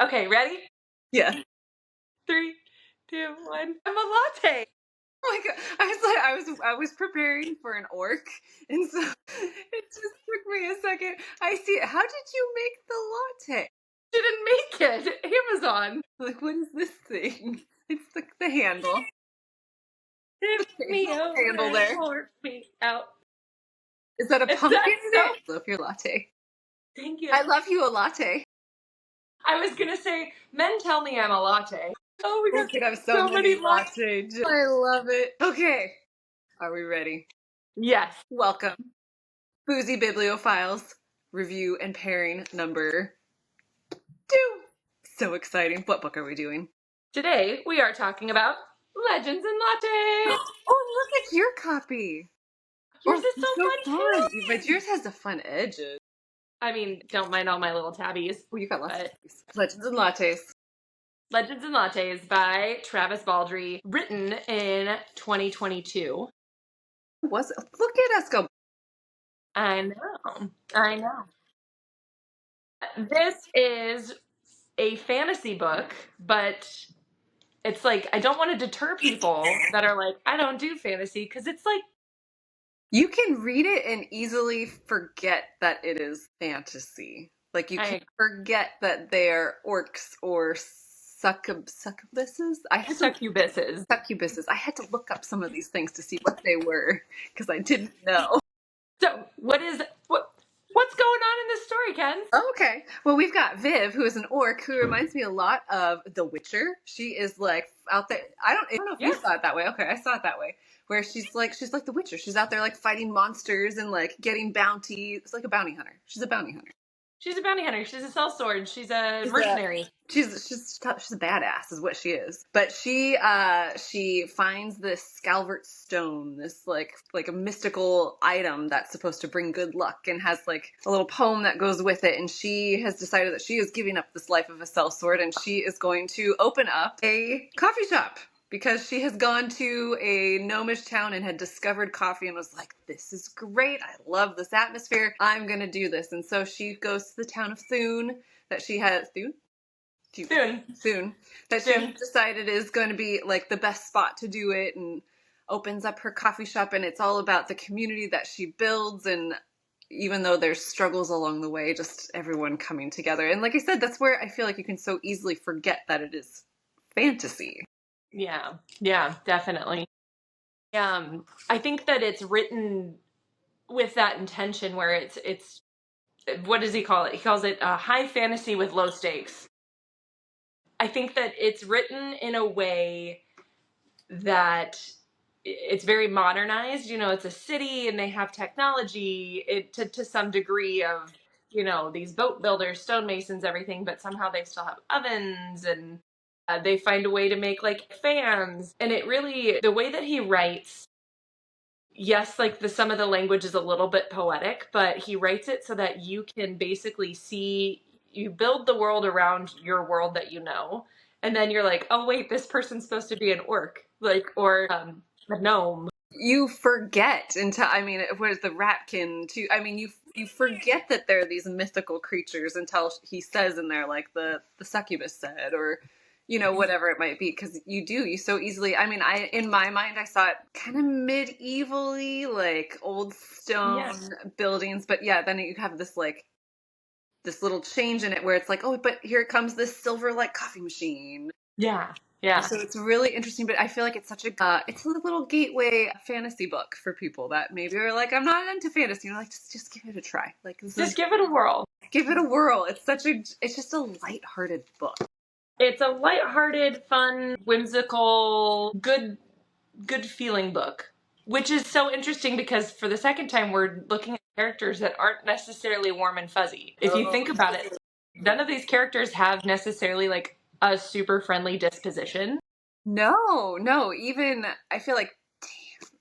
Okay, ready? Yeah. 3, 2, 1. I'm a latte. Oh my god! I was preparing for an orc, and so it just took me a second. I see it. How did you make the latte? Didn't make it. Amazon. Like, what is this thing? It's the handle. Tip Okay, me little handle over, there. pour me out. Is that a It's pumpkin that in so. it? Love your latte. Thank you. I love you a latte. I was gonna say, men tell me I'm a latte. Oh, we We got could have so so many many lattes. latte jokes. I love it. Okay, are we ready? Yes. Welcome. Boozy Bibliophiles review and pairing number 2. So exciting. What book are we doing? Today we are talking about Legends and Lattes. Oh, look at your copy. Yours Oh, is it's so so fun fun. too. But yours has the fun edges. I mean, don't mind all my little tabbies. Oh, you got lots of But these. Legends and Lattes. Legends and Lattes by Travis Baldree, written in 2022. Look at us go. I know. I know. This is a fantasy book, but it's like, I don't want to deter people that are like, I don't do fantasy, because it's like, You can read it and easily forget that it is fantasy. Like, you can forget that they're orcs or succubuses. succubuses. Succubuses. I had to look up some of these things to see what they were because I didn't know. So, what's going on in this story, Ken? Okay. Well, we've got Viv, who is an orc, who reminds me a lot of The Witcher. She is like out there. I don't know if you saw it that way. Okay, I saw it that way. Where she's like The Witcher. She's out there like fighting monsters and like getting bounty. It's like a bounty hunter. She's a bounty hunter. She's a bounty hunter. She's a sellsword. She's a mercenary. She's a badass, is what she is. But she finds this Scalvert stone, this like a mystical item that's supposed to bring good luck, and has like a little poem that goes with it. And she has decided that she is giving up this life of a sellsword, and she is going to open up a coffee shop. Because she has gone to a gnomish town and had discovered coffee and was like, this is great. I love this atmosphere. I'm going to do this. And so she goes to the town of Thune that she has. Thune. That she decided is going to be like the best spot to do it, and opens up her coffee shop. And it's all about the community that she builds. And even though there's struggles along the way, just everyone coming together. And like I said, that's where I feel like you can so easily forget that it is fantasy. Yeah, definitely. I think that it's written with that intention where it's what does he call it? He calls it high fantasy with low stakes. I think that it's written in a way that it's very modernized. You know, it's a city and they have technology to some degree of, you know, these boat builders, stonemasons, everything, but somehow they still have ovens and they find a way to make like fans. And it really, the way that he writes, yes, like some of the language is a little bit poetic, but he writes it so that you can basically see, you build the world around your world that you know. And then you're like, oh wait, this person's supposed to be an orc, like, or a gnome. You forget until, I mean, where's the ratkin too? I mean, you forget that there are these mythical creatures until he says in there, like the succubus said, or, you know, whatever it might be, because you so easily, I mean, in my mind, I saw it kind of medievally, like old stone buildings, but yeah, then you have this like, this little change in it where it's like, oh, but here comes this silver like coffee machine. Yeah. So it's really interesting, but I feel like it's such a it's a little gateway fantasy book for people that maybe are like, I'm not into fantasy. You know, like just give it a try. Like Just give it a whirl. Give it a whirl. It's just a lighthearted book. It's a lighthearted, fun, whimsical, good feeling book. Which is so interesting because for the second time we're looking at characters that aren't necessarily warm and fuzzy. If you think about it, none of these characters have necessarily like a super friendly disposition. No. Even I feel like,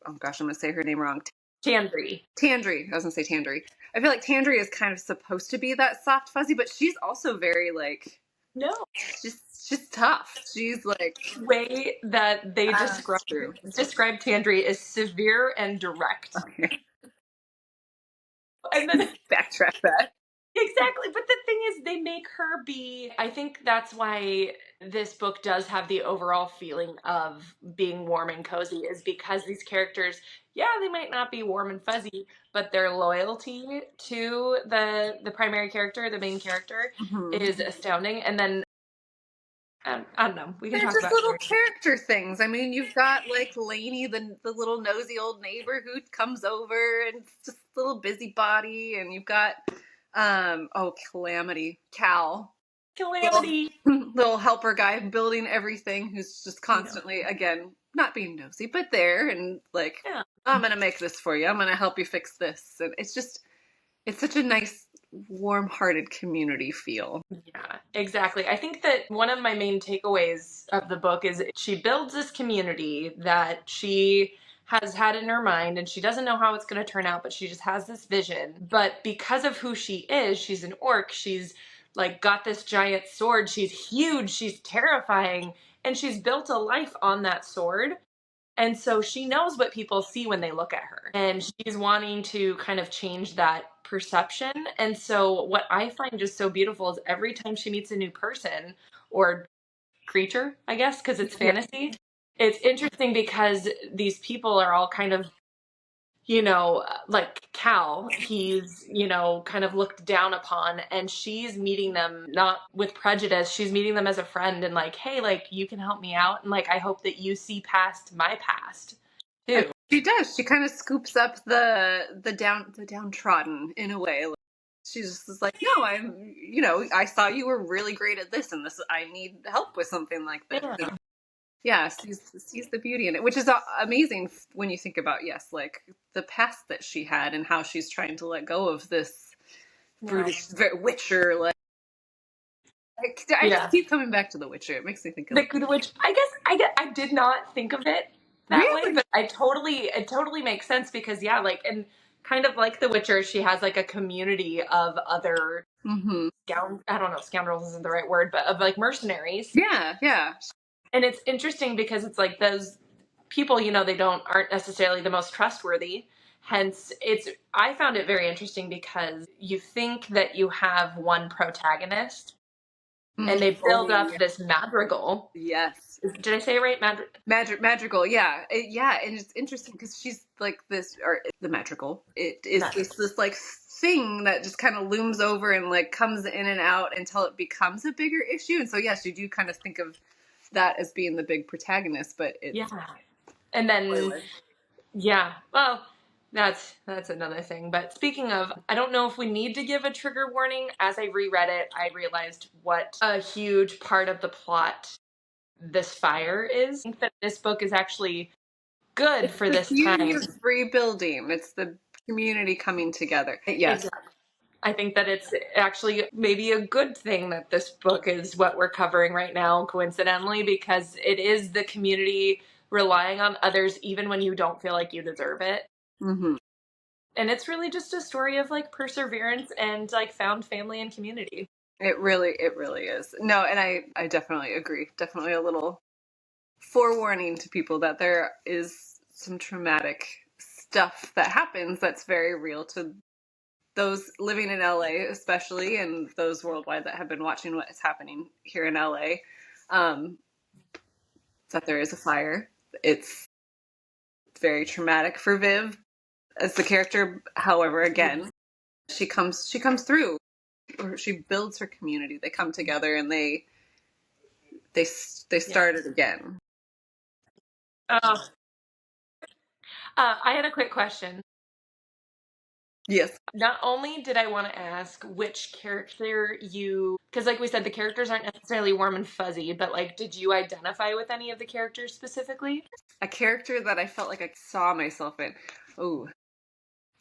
oh gosh, I'm gonna say her name wrong. Tandri. I was gonna say Tandri. I feel like Tandri is kind of supposed to be that soft fuzzy, but she's also very like just tough. She's like, the way that they describe Tandri is severe and direct. Okay. And then backtrack that. Exactly. But the thing is, they make her be. I think that's why this book does have the overall feeling of being warm and cozy, is because these characters, yeah, they might not be warm and fuzzy, but their loyalty to the primary character, the main character, Mhm. is astounding. And then I don't know. We can They're talk just about little characters. character things. I mean, you've got like Lainey, the little nosy old neighbor who comes over and it's just a little busybody, and you've got Calamity, Cal, little Calamity. little helper guy building everything, who's just You know. constantly, again, not being nosy, but there and like, Yeah. I'm gonna make this for you. I'm gonna help you fix this, and it's such a nice, warm-hearted community feel. Yeah, exactly. I think that one of my main takeaways of the book is she builds this community that she has had in her mind, and she doesn't know how it's going to turn out, but she just has this vision. But because of who she is, she's an orc. She's like got this giant sword. She's huge. She's terrifying. And she's built a life on that sword. And so she knows what people see when they look at her. And she's wanting to kind of change that perception. And so what I find just so beautiful is every time she meets a new person or creature, I guess, because it's Yeah. fantasy, it's interesting because these people are all kind of, like Cal, he's, kind of looked down upon, and she's meeting them not with prejudice. She's meeting them as a friend and like, hey, like, you can help me out. And like, I hope that you see past my past And too. she does. She kind of scoops up the downtrodden in a way. Like, she just is like, no, I saw you were really great at this, and this, I need help with something like this. Yeah. And yeah, sees the beauty in it, which is amazing when you think about, yes, like the past that she had and how she's trying to let go of this Yeah. brutish Witcher. Like, I just Yeah. keep coming back to the Witcher. It makes me think of Which I guess I did not think of it that way, really. but it totally makes sense because yeah, like, and kind of like The Witcher, she has like a community of other Hmm. I don't know, scoundrels isn't the right word, but of like mercenaries. Yeah, yeah. And it's interesting because it's like those people, they aren't necessarily the most trustworthy. Hence, I found it very interesting because you think that you have one protagonist and they build Oh, up this madrigal. yes. Did I say it right? Madrigal, yeah, yeah, and it's interesting because she's like this, or the madrigal. It is Madrigal. this like thing that just kind of looms over and like comes in and out until it becomes a bigger issue. And so, yes, you do kind of think of that as being the big protagonist, but it's Yeah. And then spoilers. yeah, well, that's another thing. But speaking of, I don't know if we need to give a trigger warning. As I reread it, I realized what a huge part of the plot this fire is. I think that this book is actually good It's for the this beauty time. of rebuilding. It's the community coming together. Yes. Exactly. I think that it's actually maybe a good thing that this book is what we're covering right now, coincidentally, because it is the community relying on others even when you don't feel like you deserve it. Hmm. And it's really just a story of like perseverance and like found family and community. It really is. No, and I definitely agree. Definitely a little forewarning to people that there is some traumatic stuff that happens that's very real to those living in LA, especially, and those worldwide that have been watching what is happening here in LA. Um, that there is a fire. It's very traumatic for Viv as the character. However, again, she comes through, or she builds her community. They come together and they Yeah. start it again. Uh, I had a quick question. Yes, Not only did I want to ask which character because like we said, the characters aren't necessarily warm and fuzzy, but like, did you identify with any of the characters specifically? a character that I felt like I saw myself in. Oh,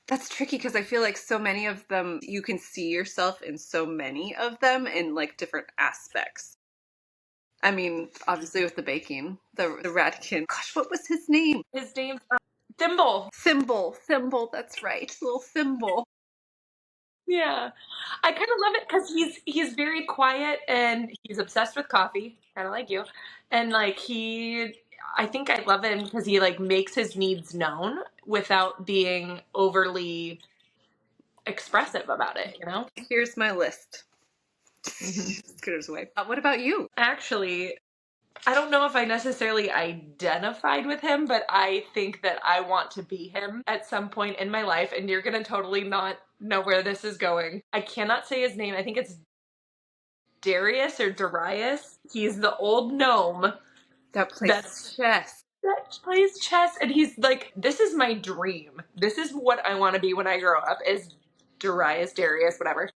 that's tricky because I feel like so many of them, you can see yourself in so many of them in like different aspects. I mean, obviously with the baking, the Radkin. Gosh, what was his name? His name's Thimble. Thimble. That's right, little Thimble. Yeah, I kind of love it because he's very quiet and he's obsessed with coffee, kind of like you, and like I think I love him because he like makes his needs known without being overly expressive about it, you know? Here's my list. Hmm. Scooters away. What about you? Actually, I don't know if I necessarily identified with him, but I think that I want to be him at some point in my life, and you're gonna totally not know where this is going. I cannot say his name. I think it's Darius or Darius. He's the old gnome That plays that's chess. that plays chess, and he's like, this is my dream. This is what I want to be when I grow up, is Darius, whatever.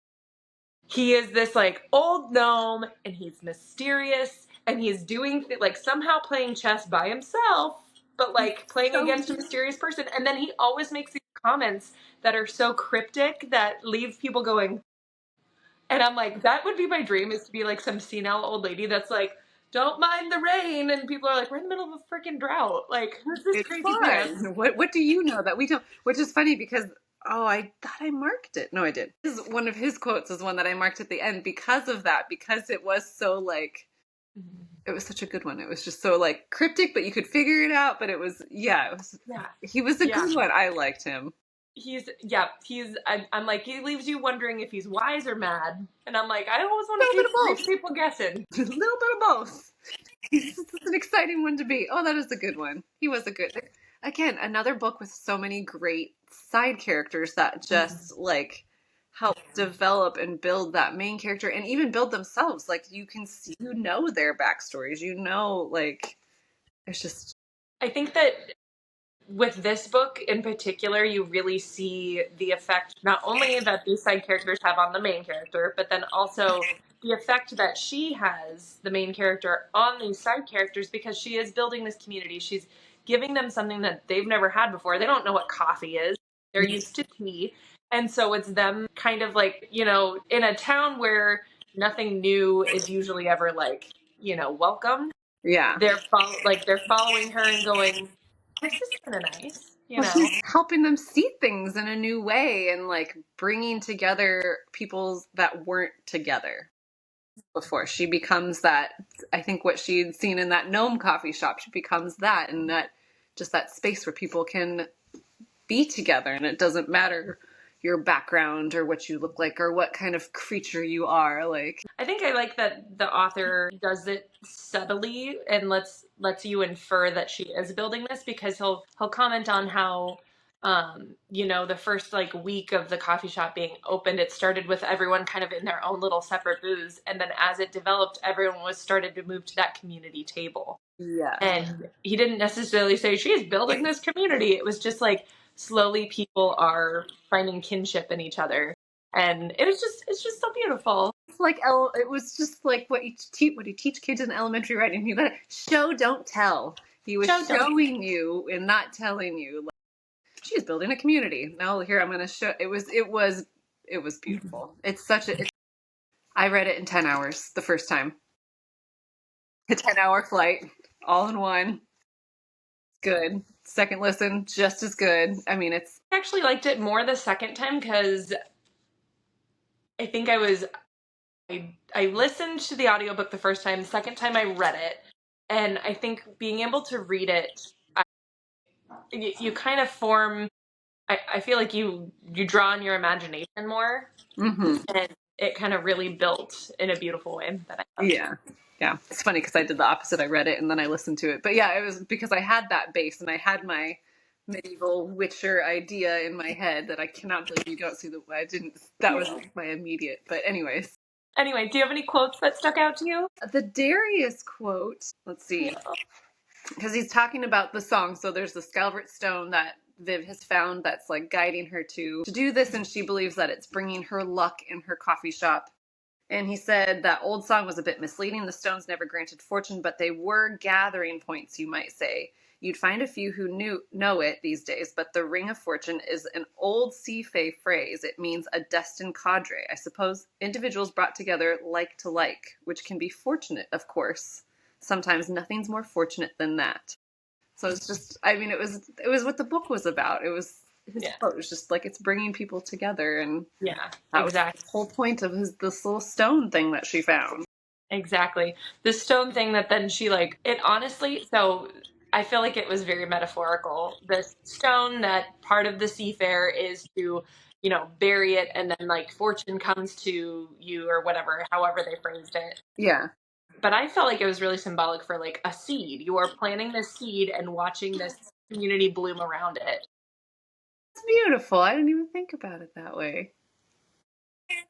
He is this like old gnome, and he's mysterious, and he's doing like somehow playing chess by himself, but like playing So against a mysterious person. And then he always makes these comments that are so cryptic that leave people going, and I'm like, that would be my dream, is to be like some senile old lady that's like, don't mind the rain, and people are like, we're in the middle of a freaking drought. Like, who's this it's crazy pants? fun. What do you know that we don't? Which is funny because I thought I marked it. No, I did. One of his quotes is one that I marked at the end because of that. Because it was so like it was such a good one. It was just so like cryptic, but you could figure it out. But it was it was. Yeah, He was a yeah. good one. I liked him. I'm like, he leaves you wondering if he's wise or mad, and I'm like, I always want A to little bit of keep both. people guessing. A little bit of both. It's an exciting one to be. Oh, that is a good one. He was a good. Again, another book with so many great side characters that just like help develop and build that main character and even build themselves. Like you can see, their backstories. Like it's just I think that with this book in particular, you really see the effect not only that these side characters have on the main character, but then also the effect that she has, the main character, on these side characters, because she is building this community. She's giving them something that they've never had before. They don't know what coffee is, they're used to tea. And so it's them kind of like, in a town where nothing new is usually ever like, welcome. yeah. They're following her and going, this is kind of nice, Well, she's helping them see things in a new way and like bringing together people that weren't together before. She becomes that. I think what she'd seen in that gnome coffee shop, she becomes that, and that just that space where people can be together, and it doesn't matter your background or what you look like or what kind of creature you are. Like, I think I like that the author does it subtly and lets you infer that she is building this, because he'll comment on how the first like week of the coffee shop being opened, it started with everyone kind of in their own little separate booths, and then as it developed, everyone was started to move to that community table. yeah, And he didn't necessarily say she's building this community. It was just like slowly people are finding kinship in each other. And it's just so beautiful. it's like it was just like what you teach kids in elementary writing. You gotta show, don't tell. He was showing you and not telling you. Like, she's building a community. Now here I'm going to show. It was beautiful. It's such a. I read it in 10 hours the first time. A 10-hour flight, all in one. Good. Second listen, just as good. I mean, it's. I actually liked it more the second time because I think I listened to the audiobook the first time. The second time I read it, and I think being able to read it, you kind of form. I feel like you draw on your imagination more, Mm-hmm. and it kind of really built in a beautiful way that I loved. Yeah. It's funny because I did the opposite. I read it and then I listened to it. But yeah, it was because I had that base and I had my medieval Witcher idea in my head that I cannot believe you don't see the. I didn't. That was like my immediate. But anyways. Anyway, do you have any quotes that stuck out to you? The Darius quote. Let's see. Because he's talking about the song. So there's the Scalvert Stone that Viv has found that's like guiding her to do this, and she believes that it's bringing her luck in her coffee shop. And he said that old song was a bit misleading. The stones never granted fortune, but they were gathering points, you might say. You'd find a few who know it these days, but the ring of fortune is an old sea fae phrase. It means a destined cadre. I suppose individuals brought together like to like, which can be fortunate, of course. Sometimes nothing's more fortunate than that. So it's just, I mean, it was what the book was about. It was his quote. It was just like, it's bringing people together, and that was the whole point of this little stone thing that she found. Exactly. The stone thing that then she it honestly, so I feel like it was very metaphorical. The stone that part of the seafarer is to bury it and then like fortune comes to you or whatever, however they phrased it. Yeah. But I felt like it was really symbolic for like a seed. You are planting this seed and watching this community bloom around it. It's beautiful. I didn't even think about it that way.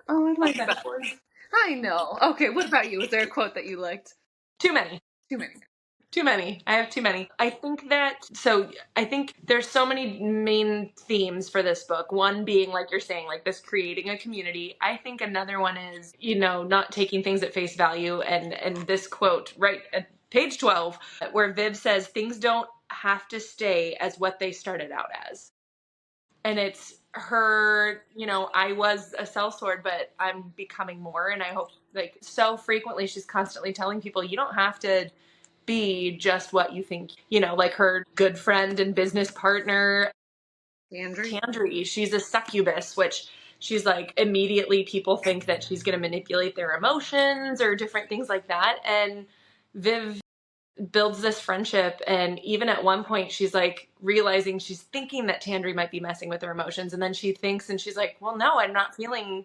Oh, I like that. Metaphors. I know. Okay, what about you? Was there a quote that you liked? Too many. Too many. Too many. I have too many. I think there's so many main themes for this book. One being, like you're saying, like this creating a community. I think another one is, not taking things at face value. And this quote right at page 12, where Viv says, things don't have to stay as what they started out as. And it's her, I was a sellsword, but I'm becoming more. And I hope, like, so frequently she's constantly telling people, you don't have to be just what you think, like her good friend and business partner, Tandri. She's a succubus, which she's like, immediately people think that she's going to manipulate their emotions or different things like that. And Viv builds this friendship. And even at one point, she's like realizing she's thinking that Tandri might be messing with her emotions. And then she thinks, and she's like, well, no, I'm not feeling.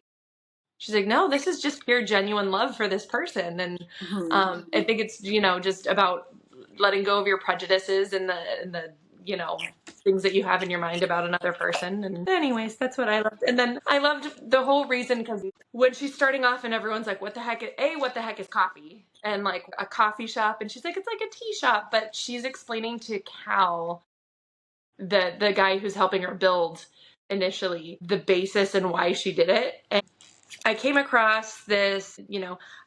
She's like, no, this is just pure, genuine love for this person. And I think it's, just about letting go of your prejudices and the things that you have in your mind about another person. And anyways, that's what I loved. And then I loved the whole reason, because when she's starting off and everyone's like, what the heck is coffee? And like a coffee shop. And she's like, it's like a tea shop. But she's explaining to Cal, the guy who's helping her build initially, the basis and why she did it. And I came across this,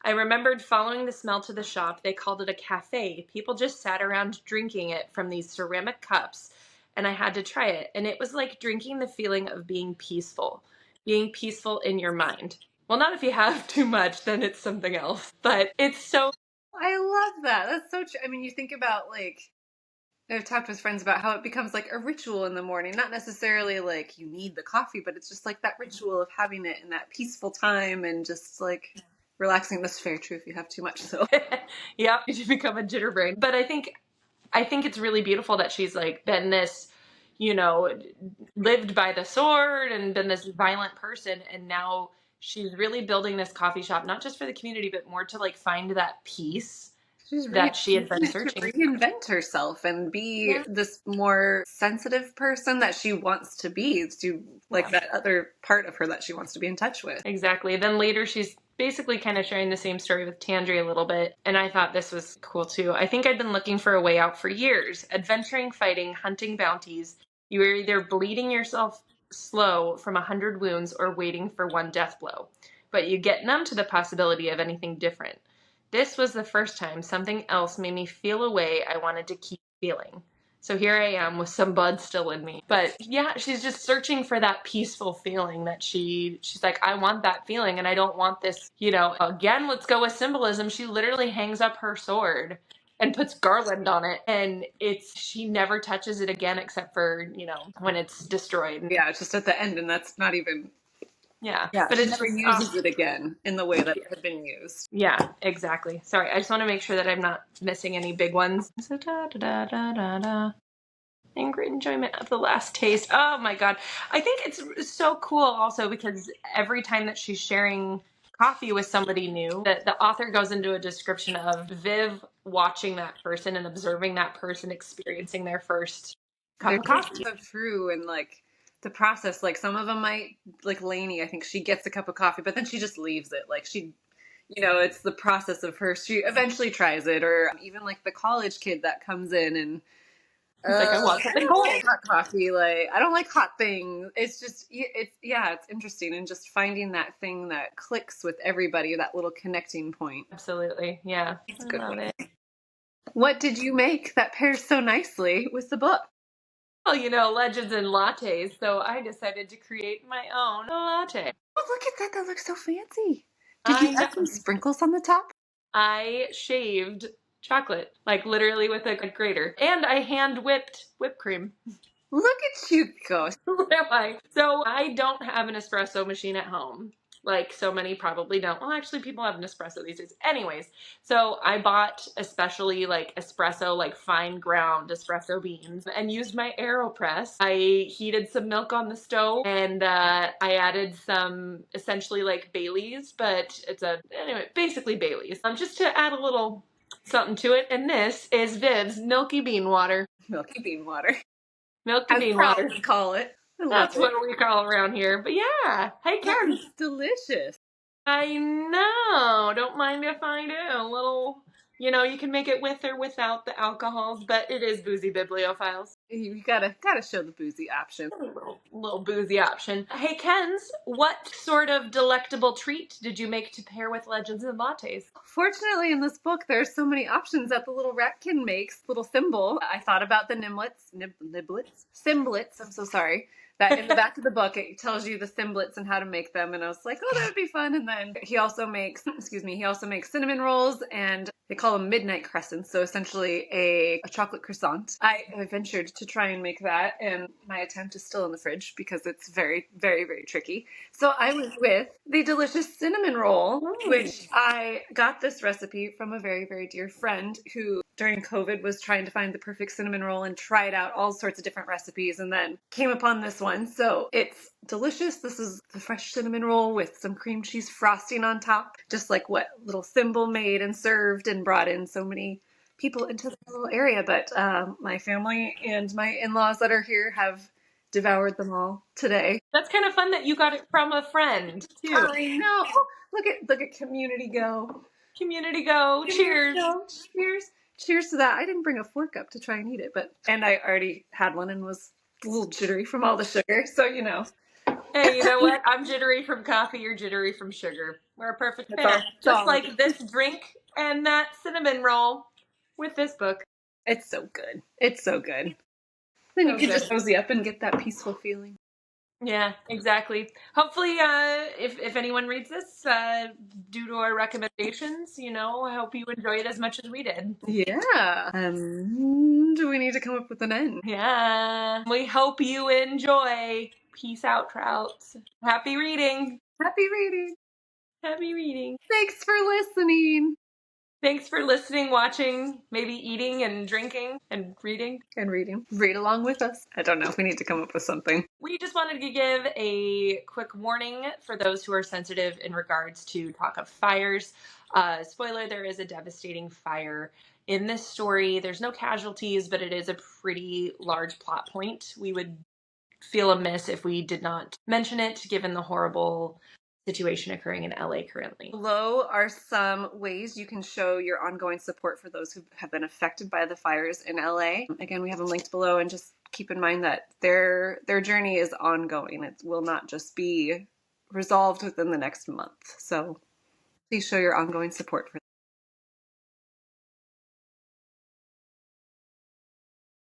I remembered following the smell to the shop. They called it a cafe. People just sat around drinking it from these ceramic cups, and I had to try it. And it was like drinking the feeling of being peaceful in your mind. Well, not if you have too much, then it's something else. But it's so... I love that. That's so true. I mean, you think about, like, I've talked with friends about how it becomes like a ritual in the morning. Not necessarily like you need the coffee, but it's just like that ritual of having it in that peaceful time and just like relaxing. That's fair true if you have too much, so. Yeah, you become a jitterbrain. But I think it's really beautiful that she's like been this, lived by the sword and been this violent person. And now she's really building this coffee shop, not just for the community, but more to like find that peace that she had been searching. To reinvent herself and be this more sensitive person that she wants to be, to like that other part of her that she wants to be in touch with. Exactly. Then later she's basically kind of sharing the same story with Tandri a little bit. And I thought this was cool too. I think I'd been looking for a way out for years. Adventuring, fighting, hunting bounties. You were either bleeding yourself slow from 100 wounds or waiting for one death blow. But you get numb to the possibility of anything different. This was the first time something else made me feel a way I wanted to keep feeling. So here I am with some blood still in me. But yeah, she's just searching for that peaceful feeling that she's like, I want that feeling and I don't want this, again, let's go with symbolism. She literally hangs up her sword and puts garland on it, and she never touches it again except for, when it's destroyed. Yeah, it's just at the end, and that's not even... Yeah, but it never uses it again in the way that it had been used. Yeah, exactly. Sorry, I just want to make sure that I'm not missing any big ones. So angry enjoyment of the last taste. Oh my god. I think it's so cool also because every time that she's sharing coffee with somebody new, the author goes into a description of Viv watching that person and observing that person experiencing their first cup of coffee. So true, and like the process, like some of them might, like Lainey, I think she gets a cup of coffee, but then she just leaves it. Like she, it's the process of her. She eventually tries it, or even like the college kid that comes in and it's like, I want something cold. Hot coffee. Like, I don't like hot things. It's just, it's interesting, and just finding that thing that clicks with everybody, that little connecting point. Absolutely, yeah. It's a good one. What did you make that pairs so nicely with the book? Well, legends and lattes, so I decided to create my own latte. Oh, look at that. That looks so fancy. Did you add some sprinkles on the top? I shaved chocolate, like literally with a grater. And I hand whipped whipped cream. Look at you go. Who am I? So I don't have an espresso machine at home. like so many probably don't. Well, actually, people have Nespresso these days. Anyways, so I bought especially like espresso, like fine ground espresso beans, and used my AeroPress. I heated some milk on the stove, and I added some essentially like Bailey's, but anyway, basically Bailey's, just to add a little something to it. And this is Viv's Milky Bean Water. Milky bean water. Milky As Bean proud Water. we call it. I love That's it. what we call around here. But yeah, hey Ken. It's delicious. I know. Don't mind if I do. A little, you can make it with or without the alcohols, but it is boozy bibliophiles. You gotta show the boozy option. A little boozy option. Hey Kens, what sort of delectable treat did you make to pair with Legends and Lattes? Fortunately, in this book, there's so many options that the little ratkin makes. Little thimble. I thought about the simblets. I'm so sorry. That in the back of the book, it tells you the simblets and how to make them. And I was like, oh, that would be fun. And then he also makes cinnamon rolls, and they call them midnight crescents. So essentially a chocolate croissant. I ventured to try and make that, and my attempt is still in the fridge because it's very, very, very tricky. So I went with the delicious cinnamon roll, which I got this recipe from a very, very dear friend who during COVID was trying to find the perfect cinnamon roll and tried out all sorts of different recipes and then came upon this one. So it's delicious. This is the fresh cinnamon roll with some cream cheese frosting on top, just like what Little Thimble made and served and brought in so many people into the little area. But my family and my in-laws that are here have devoured them all today. That's kind of fun that you got it from a friend too. I know. Oh, look at community go. Community go. Cheers. Cheers. Cheers to that. I didn't bring a fork up to try and eat it, and I already had one and was a little jittery from all the sugar. So, Hey, you know what? I'm jittery from coffee, you're jittery from sugar. We're a perfect That's pair. all. Just like this drink and that cinnamon roll with this book. It's so good. It's so good. Then you So can good. just cozy up and get that peaceful feeling. Yeah, exactly. Hopefully, if anyone reads this, due to our recommendations, I hope you enjoy it as much as we did. Yeah. Do we need to come up with an end? Yeah. We hope you enjoy. Peace out, Trouts. Happy reading. Happy reading. Happy reading. Thanks for listening. Thanks for listening, watching, maybe eating and drinking and reading. And reading. Read along with us. I don't know if we need to come up with something. We just wanted to give a quick warning for those who are sensitive in regards to talk of fires. Spoiler, there is a devastating fire in this story. There's no casualties, but it is a pretty large plot point. We would feel amiss if we did not mention it, given the horrible situation occurring in LA currently. Below are some ways you can show your ongoing support for those who have been affected by the fires in LA. Again, we have them linked below, and just keep in mind that their journey is ongoing. It will not just be resolved within the next month. So please show your ongoing support for them.